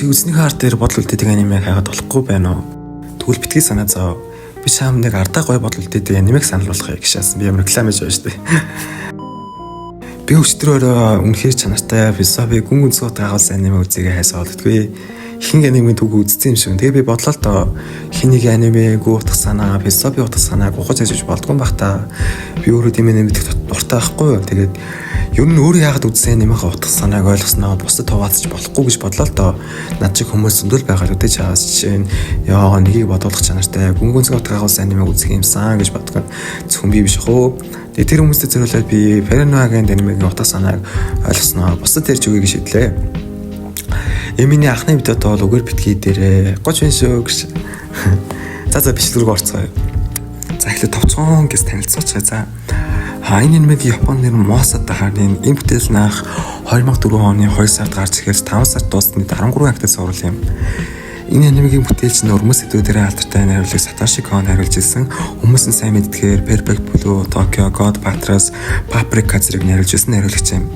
чи үзний хаар дээр бодол үлдээдэг анимыг хайгаад болохгүй байна уу? Тэгвэл битгий санаа зов. Би чам нэг ардаа гой бодол үлдээдэг анимыг санал болгохыг гişсэн. Би ямар реклам хийж байгаа шүү дээ. Би өчтөрөөр үнэхээр чанартай философи гүн гүнзгий утгаагаас аниме үзээгээ хайсаа болдгоо. Ихэнх аниме түүх үзсэн юм шиг. Тэгээ би бодлоо л доо хэнийг аниме гоо утга санаа, философи утга санааг ухаж ажиллаж болдгоо бах та. Би өөрөө тийм аниме дуртай байхгүй юу. Тэгээд ер нь өөрөө яагаад үзсэн анимега утга санааг ойлгосноо бусдад хуваалцаж болохгүй гэж бодлоо л доо. Над чиг хүмүүс зөндөл байгаа л үдэж чаас жишээ нь яа нэгийг бодуулах чанартай гүн гүнзгий утгаагаас аниме үзэх юмсан гэж бодгоо. Зөвхөн би биш хөө. Тэгээ тэр хүмүүстэй зөвлөлөө би Параноагийн анимегийн утга санааг ойлгосноо бусдад ярьж өгье гэж шийдлээ. Миний анхны видеод бол үгээр битгий дээрээ 30 хүн шүү гэж. За бичлэг рүү орцгоё. За эхлээд товцоон гэж танилцуулчихъя. За. Энэ анимегийн Японы нэр Мосатай харны энэ бүтээл наах 2004 оны 2 сард гарч ирэхээс 5 сард дуусны 13 актад сурал юм. Энэ анимегийн бүтээлч нь урмас сэдвүүдээр алдартай найруулагч Сатоши Кон хариулж ирсэн. Хүмүүс нь сайн мэддэгээр Perfect Blue, Tokyo God Patras, Paprika зэрэг найруулж ирсэн найруулагч юм.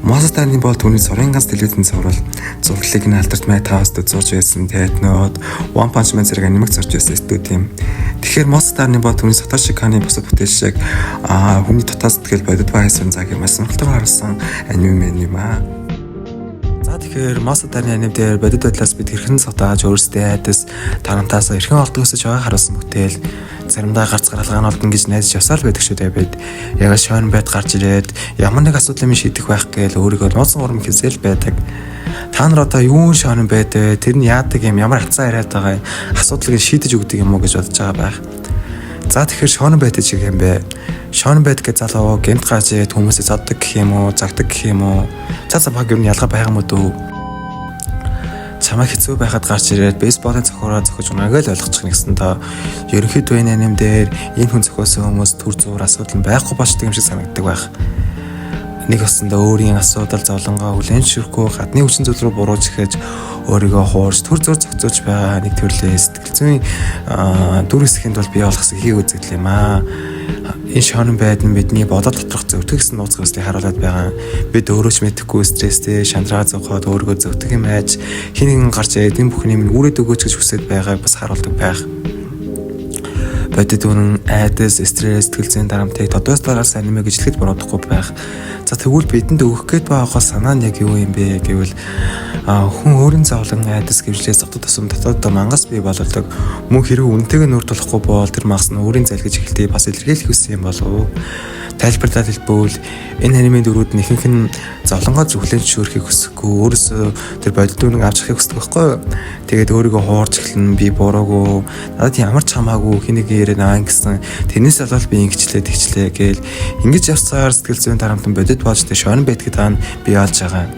Мосатаны бол түүний сурын ганц телевизэн сурал зураглалыг нь алдарт Madhouse-д зурж байсан Death Note, One Punch Man зэрэг анимег зурж байсан студи юм. Тэгэхээр Мосатаны бол түүний Сатоши Коны бусад бүтээл шиг хүний дотоод сэтгэл бодит байсан цагийг маш сонирхолтойгоор харуулсан аниме юм аа. За тэгэхээр Мосатаны аниме дээр бодит байдлаас бид хэрхэн сотааж өөрсдөө айдас тарамтаас эрхэн олдог өсөж байгаа харуулсан бүтээл. Заримдаа гарц гаралгаан олдно гэж найдаж явсаар байдаг шүү дээ бид. Яг шойн байд гарч ирээд ямар нэг асуудлыг шийдэх байх гээл өөрийгөө нууцсан урам хэлсэл байдаг. Та нар одоо юун шойн байд вэ? Тэр нь яадаг юм, ямар хацаа яриад байгаа юм? Асуудлыг шийдэж өгдөг юм уу гэж бодож байгаа байх. За тэгэхээр шойн байд чиг юм бэ? Шойн байд гэж залуу гэмт гарч ирээд хүмүүсээ заддаг гэх юм уу, загдаг гэх юм уу? За баг юу ялгаа байгаа юм уу дөө? Чамаа хэцүү байхад гарч ирээд бейсболын цохороо зохиж унааг л ойлгочих нэгсэн доо. Ерөнхийдөө энэ аним дээр энэ хүн зохиосон хүмүүс төр зур асуудал байхгүй болчтой юм шиг санагддаг байх. Нэг өсөндөө өөрийн асуудал зовлонгоо хүлээн зөвшөөрөхгүй гадны хүчин зүйл рүү буруулж ихэж өөрийгөө хуурж төр зур зохицуулж байгаа нэг төрлийн сэтгэл зүйн дүр хэсгэнд бол бий болох хий үзэгдэл юм аа. Энэ шонон байдал нь бидний бодол доторх зөвтгөх гэсэн нууц хөслийг харуулад байгаа. Бид өөрөө ч мэдэхгүй стресстэй шантраа зовхоод өөрийгөө зөвтгөх юм айж хин нэгэн гарч ирээд энэ бүхний минь үрээд өгөөч гэж хүсэж байгааг бас харуулдаг байх. Бодит үнэн айдас стресс сэтгэл зүйн дарамтыг тодоос дараас аниме гэж хэлэхэд буруудахгүй байх. За тэгвэл бидэнд өгөх гээд байгаа санаа нь яг юу юм бэ гэвэл хүн өөрийн зовлон айдас гэвчлээс дотоод тусам дотоод мангас бий болдог. Мөн хэрэг үнэтэйг нүүр тулахгүй бол тэр мангас нь өөрийн залгиж эхэлтийг бас илэрхийлэх хүссэн юм болов. Тайлбарлаад хэлбэл энэ анимын дөрүүд нь ихэнх нь зовлонгоо зөвхлэн зөвшөөрөхийг хүсэхгүй өөрөөсөө тэр бодит үнэг авч явахыг хүсдэг байхгүй юу? Тэгээд өөрийгөө хуурж эхлэн би буруугүй надад ямар ч хамаагүй хэнийг яриа наа гэсэн тэрнээс болол би ингэчлээ гээл ингэж явсаар сэтгэл зүйн дарамтан бодит болж тэ шойн байдгийг таана би олж байгаа.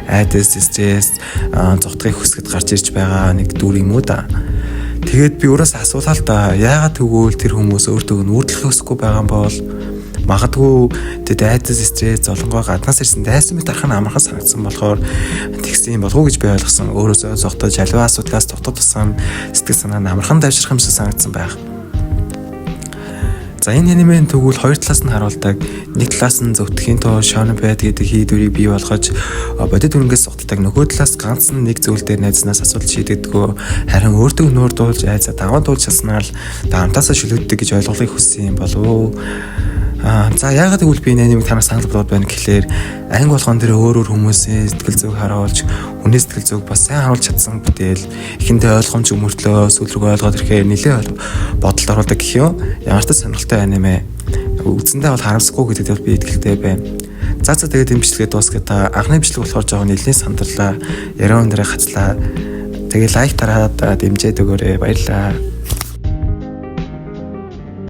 Айдас стресс зогтхыг хүсгэд гарч ирж байгаа нэг дүр юм уу да. Тэгээд би өөрөөс асуулаа л да. Яагаад тэгвэл тэр хүмүүс өөртөө нүүрлэх өсөхгүй байгаа юм бол магадгүй тэд айдас стресс золонгоо гаднаас ирсэн дайсан мэт арах нь амархан санагдсан болохоор тэгсэн юм болов уу гэж би ойлгосон. Өөрөөсөө зогтож аливаа асуудлаас дотоод тусам сэтгэл санаа нь амархан давшрах юмшиг санагдсан байх. За энэ анимын тэгвэл хоёр талаас нь харуулдаг. Нэг талаас нь зөвтөхийн тоо шойн байд гэдэг хийдвэрийг бий болгож бодит үнэнгээс сотолдог. Нөгөө талаас ганц нэг зүйл дээр найзнаас асуудал шийдэгдэггүй. Харин өөртөө нүүр дуулж айцаа даван дуулж чадсанаар л даамтаасаа шүлэгддэг гэж ойлголыг хүссэн юм болов уу? За яагаад гэвэл би энэ анимыг танаас санал болгоод байна гэхлээр анги болгон дээр өөр хүмүүсийн сэтгэл зүг харуулж хүний сэтгэл зүг бас сайн харуулж чадсан бүтээл эхэндээ ойлгомж өмөртлөө сүүл рүү ойлгоод ирэхээр нэлээд бодолд оруулдаг гэх юм. Ямар ч сонирхолтой аниме үзсэндээ бол харамсахгүй гэдэгт бол би итгэлтэй байна. За тэгээд энэ бичлэгээ дуусгаад анхны бичлэг болохоор жоохон нэлээд сандарлаа. Яруу өндрөө хацлаа. Тэгээ лайк дараад дэмжээд өгөөрэй. Баярлалаа.